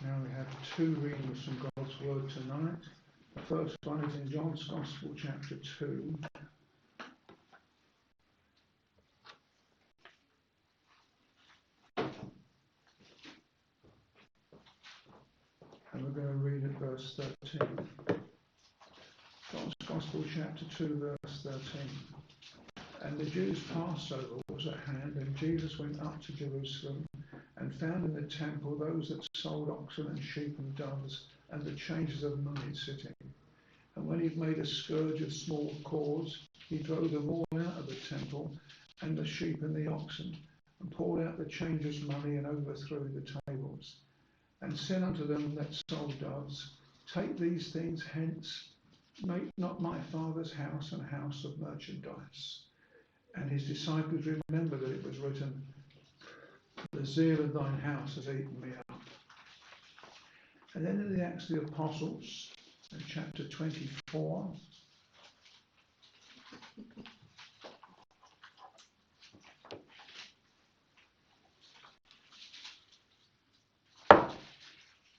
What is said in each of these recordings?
Now we have two readings from God's Word tonight. The first one is in John's Gospel, chapter 2. And we're going to read at verse 13. John's Gospel, chapter 2, verse 13. And the Jews' Passover was at hand, and Jesus went up to Jerusalem, and found in the temple those that sold oxen and sheep and doves, and the changers of money sitting. And when he'd made a scourge of small cords, he drove them all out of the temple, and the sheep and the oxen, and poured out the changers' money, and overthrew the tables. And said unto them that sold doves, Take these things hence, make not my Father's house an house of merchandise. And his disciples remembered that it was written, The zeal of thine house has eaten me up. And then in the Acts of the Apostles, in chapter 24,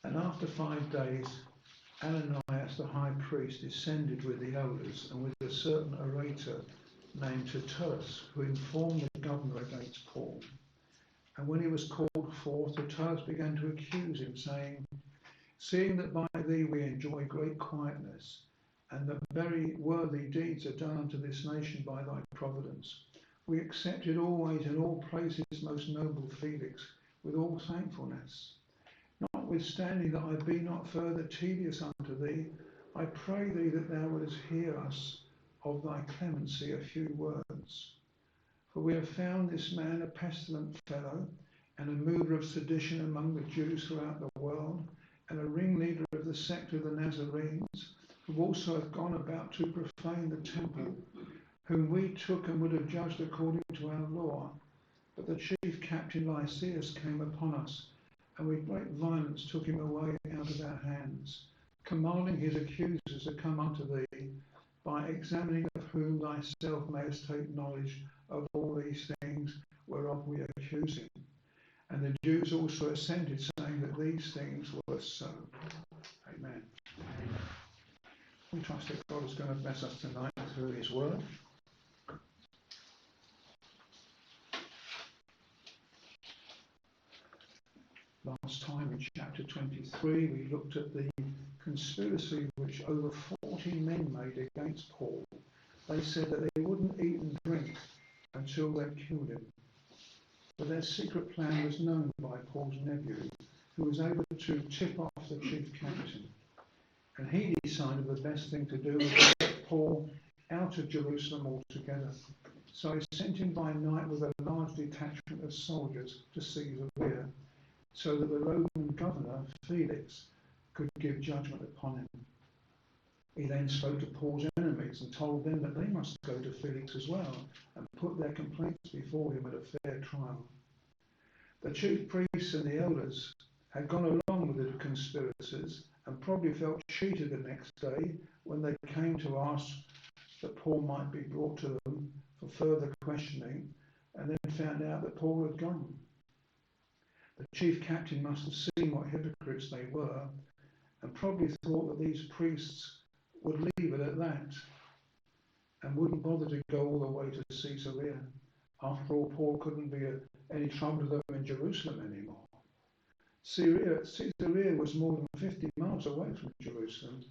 and after 5 days, Ananias the high priest descended with the elders and with a certain orator named Tertullus, who informed the governor against Paul. And when he was called forth, Tertullus began to accuse him, saying, Seeing that by thee we enjoy great quietness, and that very worthy deeds are done unto this nation by thy providence, we accept it always in all places, most noble Felix, with all thankfulness. Notwithstanding that I be not further tedious unto thee, I pray thee that thou wouldest hear us of thy clemency a few words. For we have found this man a pestilent fellow, and a mover of sedition among the Jews throughout the world, and a ringleader of the sect of the Nazarenes, who also hath gone about to profane the temple, whom we took and would have judged according to our law. But the chief captain Lysias came upon us, and with great violence took him away out of our hands, commanding his accusers to come unto thee, by examining of whom thyself mayest take knowledge of all these things whereof we accuse him. And the Jews also assented, saying that these things were so. Amen. We trust that God is going to bless us tonight through his word. Last time in chapter 23 we looked at the conspiracy which over 40 men made against Paul. They said that they wouldn't eat and drink until they killed him. But their secret plan was known by Paul's nephew, who was able to tip off the chief captain. And he decided the best thing to do was to get Paul out of Jerusalem altogether. So he sent him by night with a large detachment of soldiers to Caesarea, so that the Roman governor, Felix, could give judgment upon him. He then spoke to Paul's enemies and told them that they must go to Felix as well and put their complaints before him at a fair trial. The chief priests and the elders had gone along with the conspirators and probably felt cheated the next day when they came to ask that Paul might be brought to them for further questioning, and then found out that Paul had gone. The chief captain must have seen what hypocrites they were, and probably thought that these priests would leave it at that and wouldn't bother to go all the way to Caesarea. After all, Paul couldn't be any trouble to them in Jerusalem anymore. Caesarea was more than 50 miles away from Jerusalem,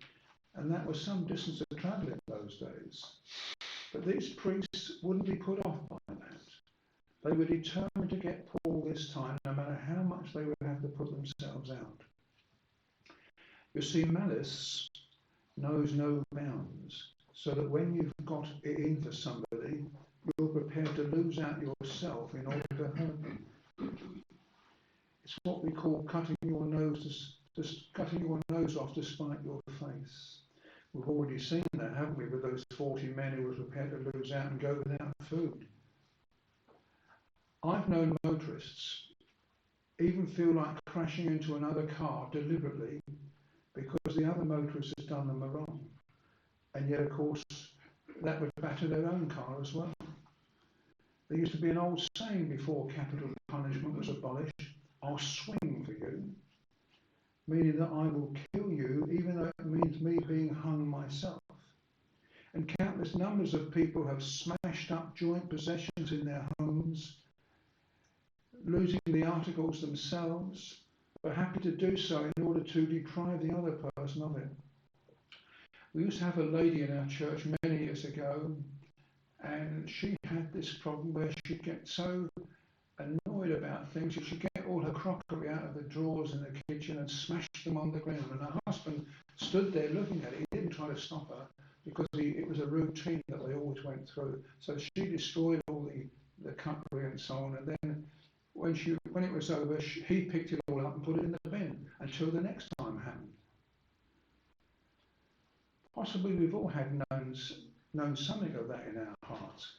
and that was some distance of travel in those days. But these priests wouldn't be put off by that. They were determined to get Paul this time, no matter how much they would have to put themselves out. You see, malice knows no bounds, so that when you've got it in for somebody, you're prepared to lose out yourself in order to hurt them. It's what we call cutting your nose off to spite your face. We've already seen that, haven't we, with those 40 men who were prepared to lose out and go without food. I've known motorists even feel like crashing into another car deliberately because the other motorist has done them wrong. And yet, of course, that would batter their own car as well. There used to be an old saying before capital punishment was abolished, I'll swing for you. meaning that I will kill you, even though it means me being hung myself. And countless numbers of people have smashed up joint possessions in their homes, losing the articles themselves, but happy to do so in order to deprive the other person of it. We used to have a lady in our church many years ago, and she had this problem where she'd get so annoyed about things that she'd get all her crockery out of the drawers in the kitchen and smash them on the ground. And her husband stood there looking at it. He didn't try to stop her because it was a routine that they always went through. So she destroyed all the cutlery and so on. And then when it was over, he picked it all up and put it in the bin until the next time happened. Possibly we've all had known something of that in our hearts,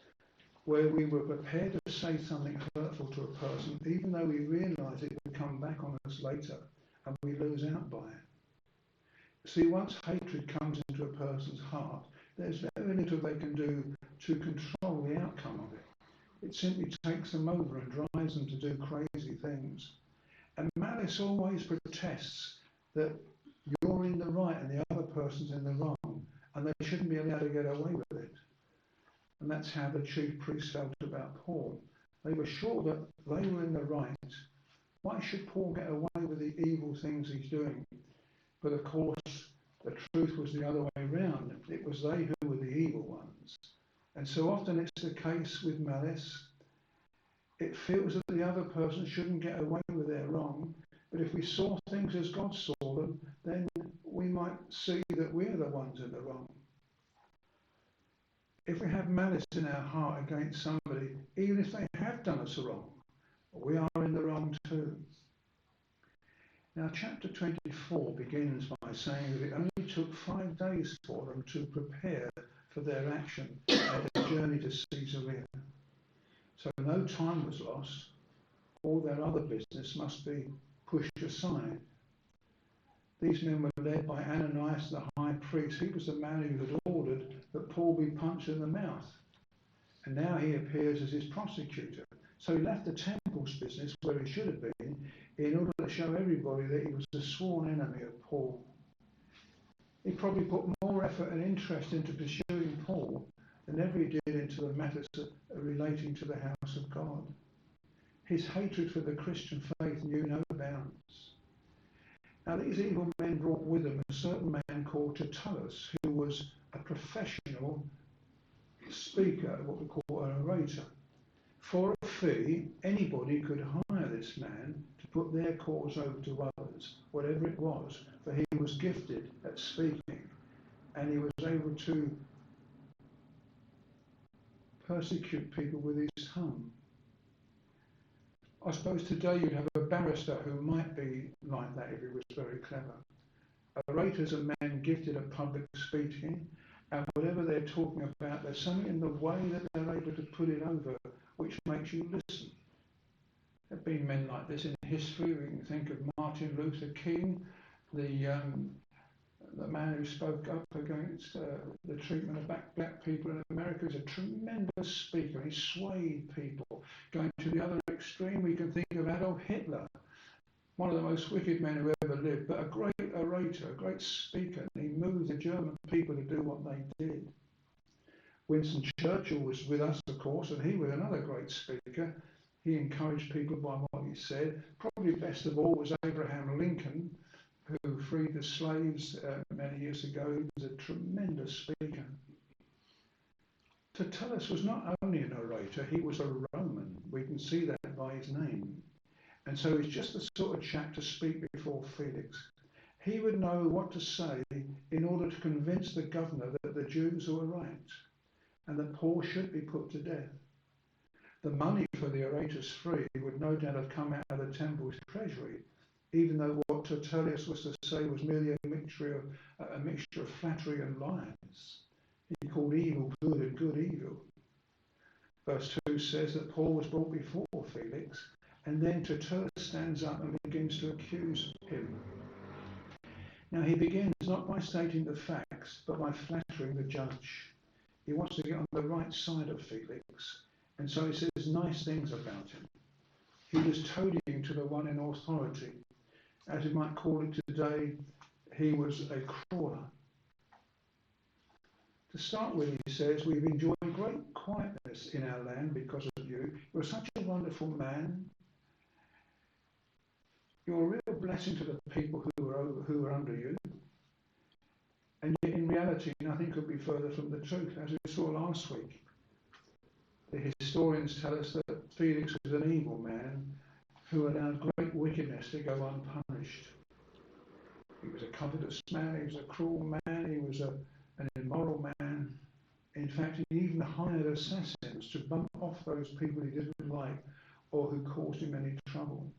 where we were prepared to say something hurtful to a person, even though we realised it would come back on us later, and we lose out by it. See, once hatred comes into a person's heart, there's very little they can do to control the outcome of it. It simply takes them over and drives them to do crazy things. And malice always protests that you're in the right and the other person's in the wrong, and they shouldn't be allowed to get away with it. And that's how the chief priests felt about Paul. They were sure that they were in the right. Why should Paul get away with the evil things he's doing? But of course, the truth was the other way round. It was they who were the evil ones. And so often it's the case with malice. It feels that the other person shouldn't get away with their wrong. But if we saw things as God saw them, then we might see that we're the ones in the wrong. If we have malice in our heart against somebody, even if they have done us wrong, we are in the wrong too. Now, chapter 24 begins by saying that it only took 5 days for them to prepare for their action at their journey to Caesarea. So no time was lost. All their other business must be pushed aside. These men were led by Ananias, the high priest. He was the man who had ordered that Paul be punched in the mouth. And now he appears as his prosecutor. So he left the temple's business where he should have been in order to show everybody that he was a sworn enemy of Paul. He probably put more effort and interest into pursuing Paul than ever he did into the matters relating to the house of God. His hatred for the Christian faith knew no bounds. Now, these evil men brought with them a certain man called Tertullus, who was a professional speaker, what we call an orator. For a fee, anybody could hire this man to put their cause over to others, whatever it was, for he was gifted at speaking, and he was able to persecute people with his tongue. I suppose today you'd have a barrister who might be like that if he was very clever. Orators are men gifted at public speaking, and whatever they're talking about, there's something in the way that they're able to put it over which makes you listen. There have been men like this in history. We can think of Martin Luther King, the man who spoke up against the treatment of black people in America. Is a tremendous speaker. He swayed people. Going to the other extreme, we can think of Adolf Hitler, one of the most wicked men who ever lived, but a great orator, a great speaker. And he moved the German people to do what they did. Winston Churchill was with us, of course, and he was another great speaker. He encouraged people by what he said. Probably best of all was Abraham Lincoln, who freed the slaves many years ago. He was a tremendous speaker. Tertullus was not only an orator, he was a Roman. We can see that by his name. And so he's just the sort of chap to speak before Felix. He would know what to say in order to convince the governor that the Jews were right and that Paul should be put to death. The money for the orator's fee would no doubt have come out of the temple's treasury, even though what Tertullus was to say was merely a mixture of flattery and lies. He called evil good and good evil. Verse 2 says that Paul was brought before Felix, and then Tertullus stands up and begins to accuse him. Now he begins not by stating the facts, but by flattering the judge. He wants to get on the right side of Felix, and so he says nice things about him. He was toadying to the one in authority. As we might call it today, he was a crawler. To start with, he says, we've enjoyed great quietness in our land because of you. You're such a wonderful man. You're a real blessing to the people who are under you. And yet, in reality, nothing could be further from the truth, as we saw last week. The historians tell us that Felix was an evil man who allowed great wickedness to go unpunished. He was a covetous man, he was a cruel man, he was an immoral man. In fact, he even hired assassins to bump off those people he didn't like or who caused him any trouble.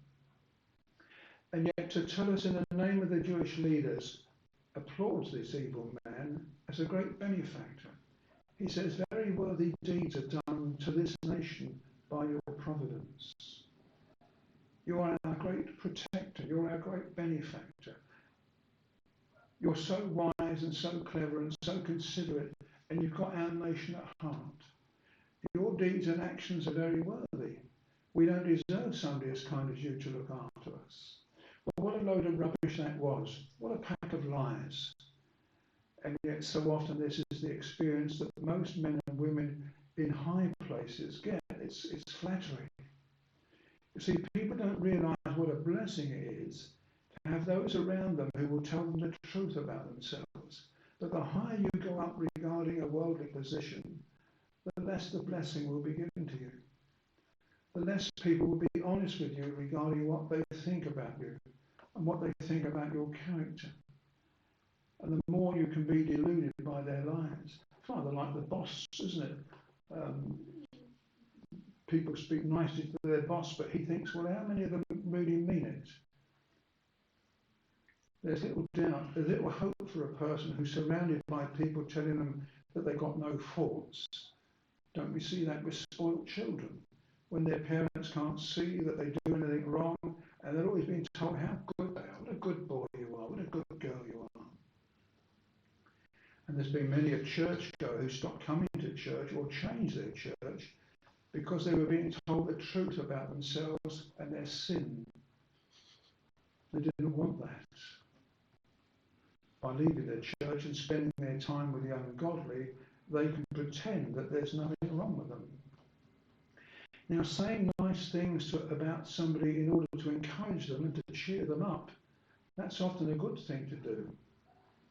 And yet, to tell us in the name of the Jewish leaders, applauds this evil man as a great benefactor. He says, very worthy deeds are done to this nation by your providence. You are our great protector, you're our great benefactor. You're so wise and so clever and so considerate, and you've got our nation at heart. Your deeds and actions are very worthy. We don't deserve somebody as kind as you to look after us. Well, what a load of rubbish that was. What a pack of lies. And yet so often this is the experience that most men and women in high places get. It's flattery. You see, people don't realise what a blessing it is to have those around them who will tell them the truth about themselves. But the higher you go up regarding a worldly position, the less the blessing will be given to you. The less people will be honest with you regarding what they think about you and what they think about your character. And the more you can be deluded by their lies. It's rather like the boss, isn't it? People speak nicely to their boss, but he thinks, well, how many of them really mean it? There's little doubt, there's little hope for a person who's surrounded by people telling them that they've got no faults. Don't we see that with spoilt children? When their parents can't see that they do anything wrong, and they're always being told how good they are, what a good boy you are, what a good girl you are. And there's been many a churchgoer who stopped coming to church or changed their church because they were being told the truth about themselves and their sin. They didn't want that. By leaving their church and spending their time with the ungodly, they can pretend that there's nothing wrong with them. Now, saying nice things about somebody in order to encourage them and to cheer them up, that's often a good thing to do.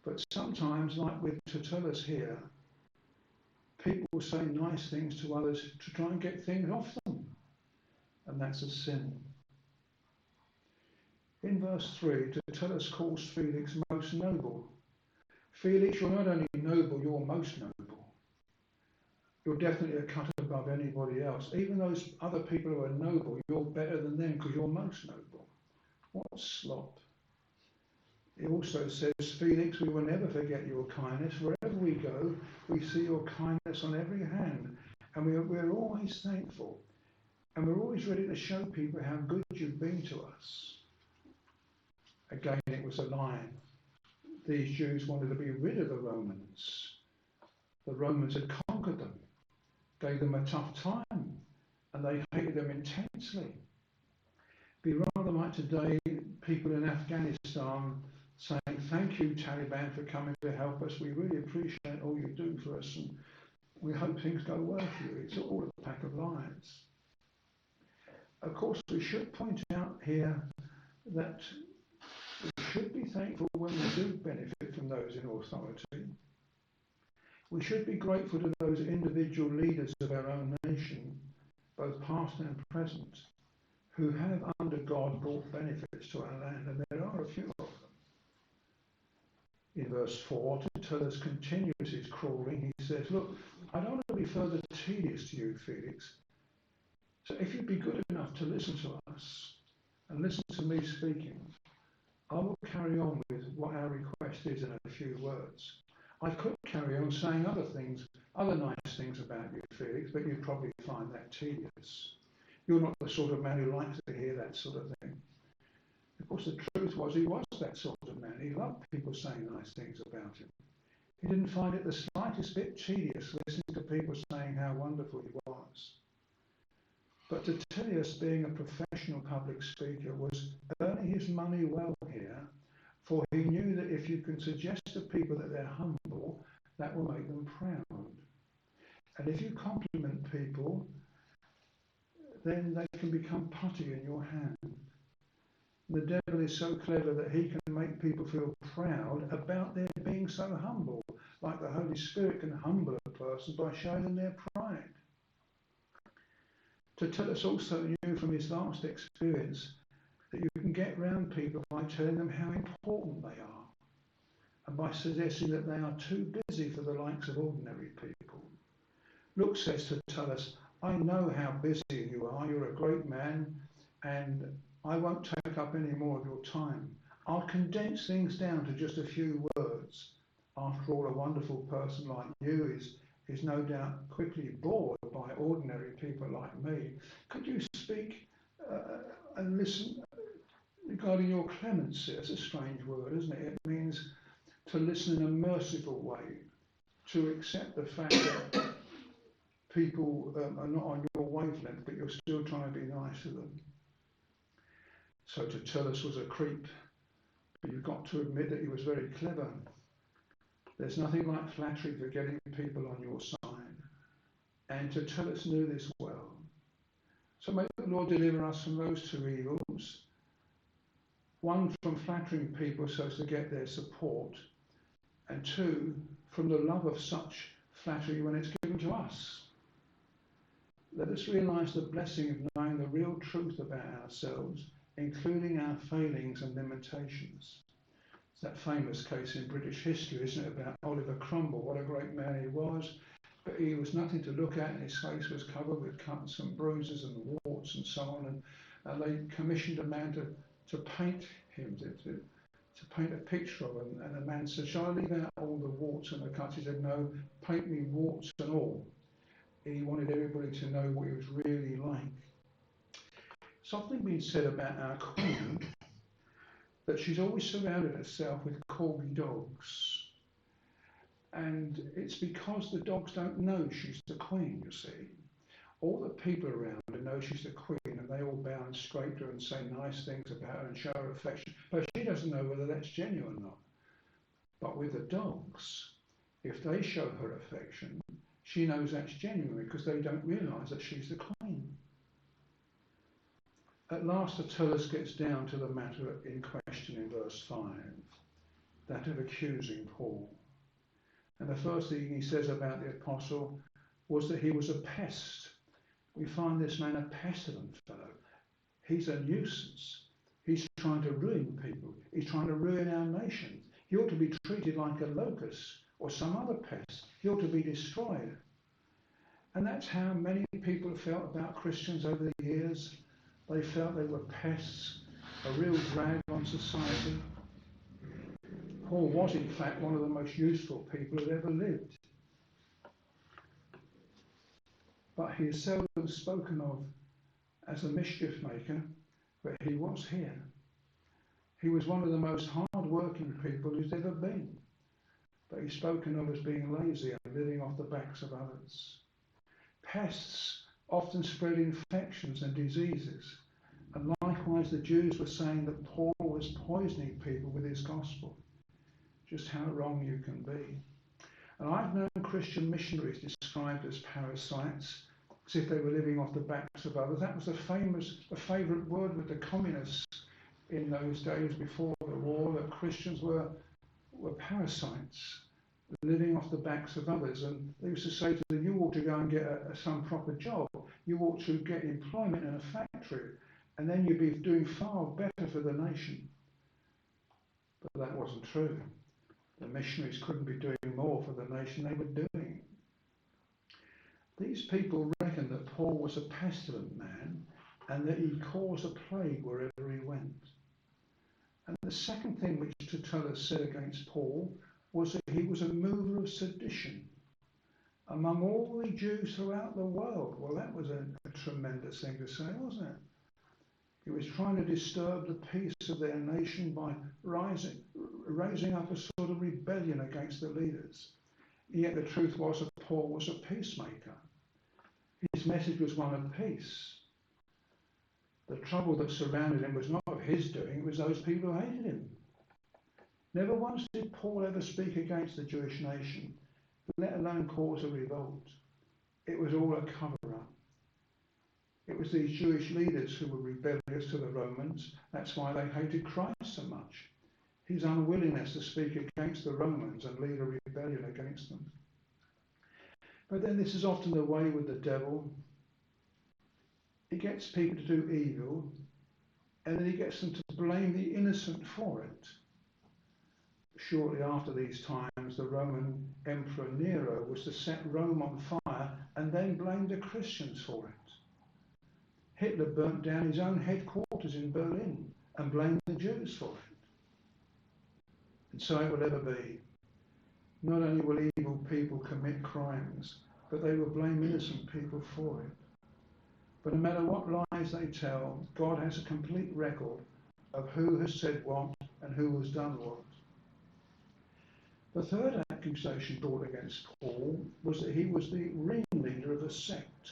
But sometimes, like with Tertullus here, people will say nice things to others to try and get things off them. And that's a sin. In verse 3, Tertullus calls Felix most noble. Felix, you're not only noble, you're most noble. You're definitely a cut above anybody else. Even those other people who are noble, you're better than them because you're most noble. What slop. He also says, Felix, we will never forget your kindness. Wherever we go, we see your kindness on every hand. And we're always thankful. And we're always ready to show people how good you've been to us. Again, it was a lie. These Jews wanted to be rid of the Romans. The Romans had conquered them, gave them a tough time, and they hated them intensely. It'd be rather like today, people in Afghanistan saying, thank you, Taliban, for coming to help us. We really appreciate all you do for us, and we hope things go well for you. It's all a pack of lies. Of course, we should point out here that we should be thankful when we do benefit from those in authority. We should be grateful to those individual leaders of our own nation, both past and present, who have under God brought benefits to our land, and there are a few of them. In verse 4, Tertullus continues his crawling. He says, look, I don't want to be further tedious to you, Felix. So if you'd be good enough to listen to us and listen to me speaking, I will carry on with what our request is in a few words. I could carry on saying other things, other nice things about you, Felix, but you'd probably find that tedious. You're not the sort of man who likes to hear that sort of thing. Of course, the truth was he was that sort of man. He loved people saying nice things about him. He didn't find it the slightest bit tedious listening to people saying how wonderful he was. But Tertius, being a professional public speaker, was earning his money well here, for he knew that if you can suggest to people that they're humble, that will make them proud. And if you compliment people, then they can become putty in your hand. The devil is so clever that he can make people feel proud about their being so humble, like the Holy Spirit can humble a person by showing them their pride. Tertullus also knew from his vast experience that you can get round people by telling them how important they are, and by suggesting that they are too busy for the likes of ordinary people. Look, says Tertullus, I know how busy you are. You're a great man, and I won't take up any more of your time. I'll condense things down to just a few words. After all, a wonderful person like you is no doubt quickly bored by ordinary people like me. Could you speak and listen regarding your clemency? It's a strange word, isn't it? It means to listen in a merciful way, to accept the fact that people are not on your wavelength, but you're still trying to be nice to them. So Tertullus was a creep, but you've got to admit that he was very clever. There's nothing like flattery for getting people on your side. And Tertullus knew this well. So may the Lord deliver us from those two evils. One, from flattering people so as to get their support. And two, from the love of such flattery when it's given to us. Let us realise the blessing of knowing the real truth about ourselves, including our failings and limitations. It's that famous case in British history, isn't it, about Oliver Cromwell? What a great man he was, but he was nothing to look at, and his face was covered with cuts and bruises and warts and so on. And they commissioned a man to paint him, to paint a picture of him. And the man said, shall I leave out all the warts and the cuts? He said, no, paint me warts and all. He wanted everybody to know what he was really like. Something been said about our Queen, that she's always surrounded herself with corgi dogs. And it's because the dogs don't know she's the Queen, you see. All the people around her know she's the Queen, and they all bow and scrape her and say nice things about her and show her affection. But she doesn't know whether that's genuine or not. But with the dogs, if they show her affection, she knows that's genuine because they don't realise that she's the Queen. At last, Tertullus gets down to the matter in question in verse 5, that of accusing Paul. And the first thing he says about the apostle was that he was a pest. We find this man a pestilent fellow. He's a nuisance. He's trying to ruin people. He's trying to ruin our nation. He ought to be treated like a locust or some other pest. He ought to be destroyed. And that's how many people have felt about Christians over the years. They felt they were pests, a real drag on society. Paul was, in fact, one of the most useful people who ever lived. But he is seldom spoken of as a mischief maker, but he was here. He was one of the most hard-working people who's ever been. But he's spoken of as being lazy and living off the backs of others. Pests often spread infections and diseases. And likewise, the Jews were saying that Paul was poisoning people with his gospel. Just how wrong you can be. And I've known Christian missionaries described as parasites, as if they were living off the backs of others. That was a favourite word with the communists in those days before the war, that Christians were parasites, living off the backs of others. And they used to say to them, you ought to go and get some proper job. You ought to get employment in a factory, and then you'd be doing far better for the nation. But that wasn't true. The missionaries couldn't be doing more for the nation they were doing. These people reckoned that Paul was a pestilent man and that he caused a plague wherever he went. And the second thing which Tertullus said against Paul was that he was a mover of sedition among all the Jews throughout the world. Well, that was a tremendous thing to say, wasn't it? He was trying to disturb the peace of their nation by raising up a sort of rebellion against the leaders. Yet the truth was that Paul was a peacemaker. His message was one of peace. The trouble that surrounded him was not of his doing, it was those people who hated him. Never once did Paul ever speak against the Jewish nation, let alone cause a revolt. It was all a cover-up. It was these Jewish leaders who were rebellious to the Romans. That's why they hated Christ so much. His unwillingness to speak against the Romans and lead a rebellion against them. But then this is often the way with the devil. He gets people to do evil, and then he gets them to blame the innocent for it. Shortly after these times, the Roman Emperor Nero was to set Rome on fire and then blamed the Christians for it. Hitler burnt down his own headquarters in Berlin and blamed the Jews for it. And so it will ever be. Not only will evil people commit crimes, but they will blame innocent people for it. But no matter what lies they tell, God has a complete record of who has said what and who has done what. The third accusation brought against Paul was that he was the ringleader of a sect.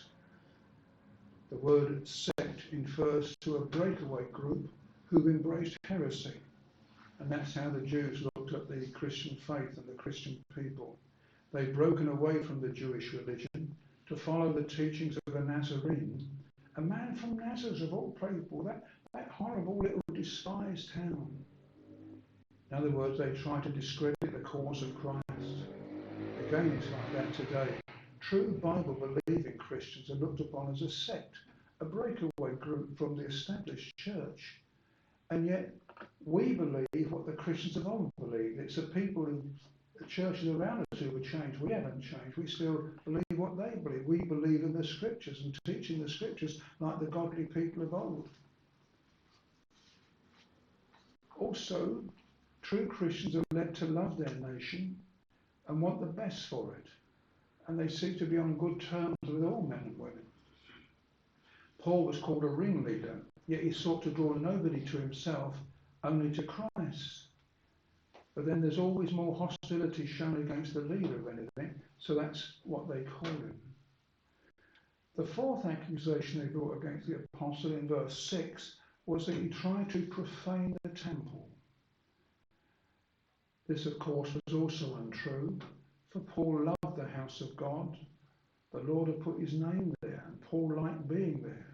The word sect refers to a breakaway group who've embraced heresy. And that's how the Jews looked at the Christian faith and the Christian people. They'd broken away from the Jewish religion to follow the teachings of a Nazarene, a man from Nazareth of all people, that horrible little despised town. In other words, they tried to discredit the cause of Christ. Again, it's like that today. True Bible-believing Christians are looked upon as a sect, a breakaway group from the established church. And yet, we believe what the Christians of old believed. It's the people in the churches around us who were changed. We haven't changed. We still believe what they believe. We believe in the scriptures and teaching the scriptures like the godly people of old. Also, true Christians are led to love their nation and want the best for it. And they seek to be on good terms with all men and women. Paul was called a ringleader, yet he sought to draw nobody to himself, only to Christ. But then there's always more hostility shown against the leader of anything, so that's what they call him. The fourth accusation they brought against the apostle in verse 6 was that he tried to profane the temple. This, of course, was also untrue, for Paul loved the house of God. The Lord had put his name there, and Paul liked being there.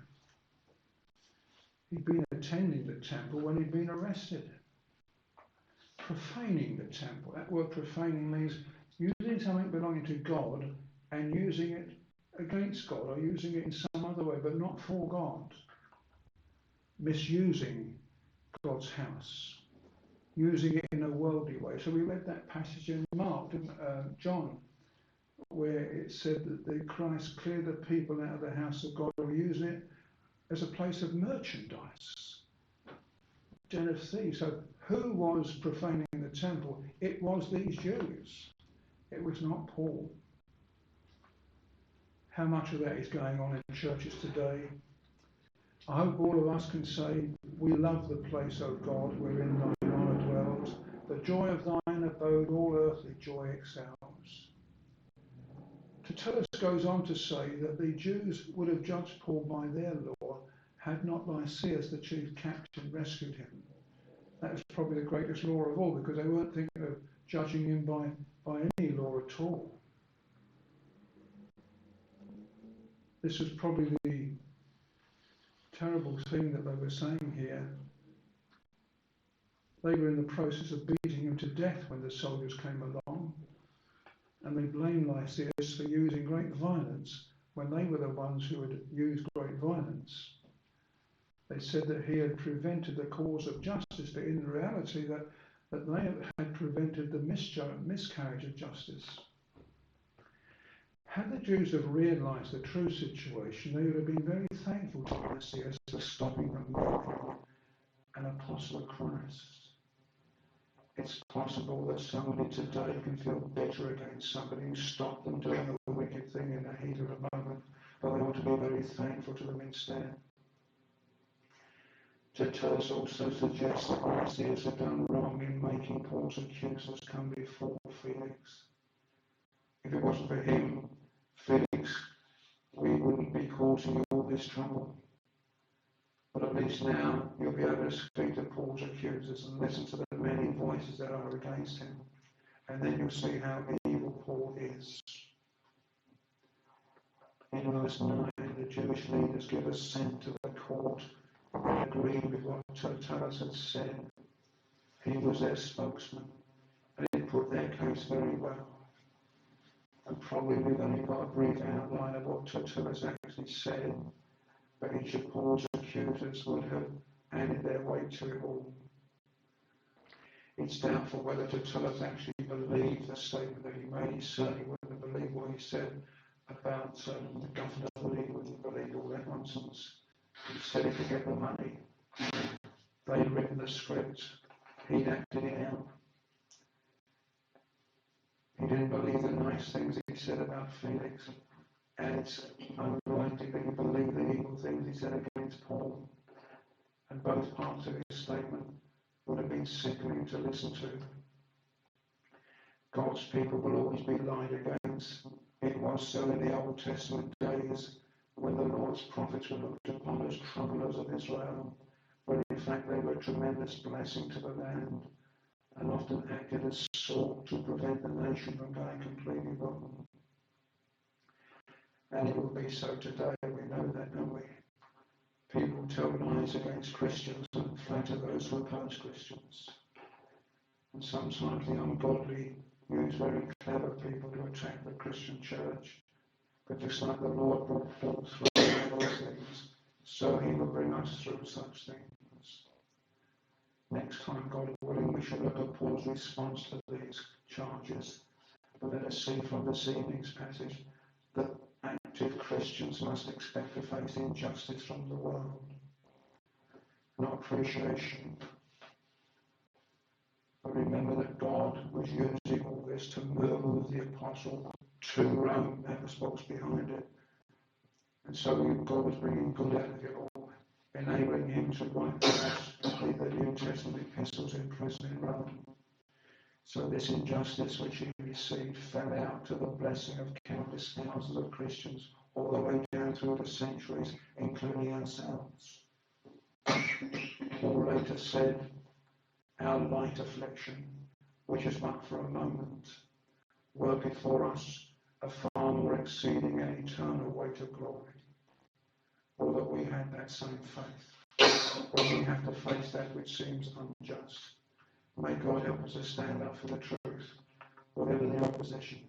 He'd been attending the temple when he'd been arrested. Profaning the temple. That word profaning means using something belonging to God and using it against God, or using it in some other way, but not for God. Misusing God's house. Using it in a worldly way. So we read that passage in Mark, John, where it said that the Christ cleared the people out of the house of God, or using it as a place of merchandise, den of thieves. So who was profaning the temple? It was these Jews. It was not Paul. How much of that is going on in churches today? I hope all of us can say, we love the place, O God, wherein thine honour dwells. The joy of thine abode, all earthly joy excels. Tertullus goes on to say that the Jews would have judged Paul by their law had not Lysias, the chief captain, rescued him. That was probably the greatest law of all, because they weren't thinking of judging him by any law at all. This was probably the terrible thing that they were saying here. They were in the process of beating him to death when the soldiers came along, and they blamed Lysias for using great violence when they were the ones who had used great violence. They said that he had prevented the cause of justice, but in reality that they had prevented the miscarriage of justice. Had the Jews have realised the true situation, they would have been very thankful to Lysias for stopping them murdering an apostle of Christ. It's possible that somebody today can feel bitter against somebody who stopped them doing a wicked thing in the heat of a moment, but they ought to be very thankful to them instead. Tertullus also suggests that Lysias had done wrong in making Paul's accusers come before Felix. If it wasn't for him, Felix, we wouldn't be causing you all this trouble. But at least now you'll be able to speak to Paul's accusers and listen to the many voices that are against him. And then you'll see how evil Paul is. In verse 9, the Jewish leaders give assent to the court. They agreed with what Tertullus had said. He was their spokesman, and he put their case very well. And probably we've only got a brief outline of what Tertullus actually said, but each of Paul's accusers would have added their weight to it all. It's doubtful whether Tertullus actually believed the statement that he made. He certainly wouldn't have believed what he said about the governor. He wouldn't believe all that nonsense. He said he could get the money. They'd written the script. He'd acted it out. He didn't believe the nice things he said about Felix, and it's unlikely that he believed the evil things he said against Paul. And both parts of his statement would have been sickening to listen to. God's people will always be lied against. It was so in the Old Testament days when the Lord's prophets were looked upon as troublers of Israel, when in fact they were a tremendous blessing to the land and often acted as salt to prevent the nation from going completely rotten. And it will be so today, we know that, don't we? People tell lies against Christians and flatter those who oppose Christians. And sometimes the ungodly use very clever people to attack the Christian church. But just like the Lord brought Paul through those things, so he will bring us through such things. Next time, God willing, we shall look at Paul's response to these charges. But let us see from this evening's passage that active Christians must expect to face injustice from the world. Not appreciation. But remember that God was using all this to move the apostle to Rome. That was what was behind it. And so God was bringing good out of it all, enabling him to write the New Testament epistles in prison in Rome. So this injustice which he received fell out to the blessing of countless thousands of Christians all the way down through the centuries, including ourselves. Paul later said, our light affliction, which is but for a moment, worketh for us a far more exceeding and eternal weight of glory. Or that we have that same faith, when we have to face that which seems unjust. May God help us to stand up for the truth, whatever the opposition.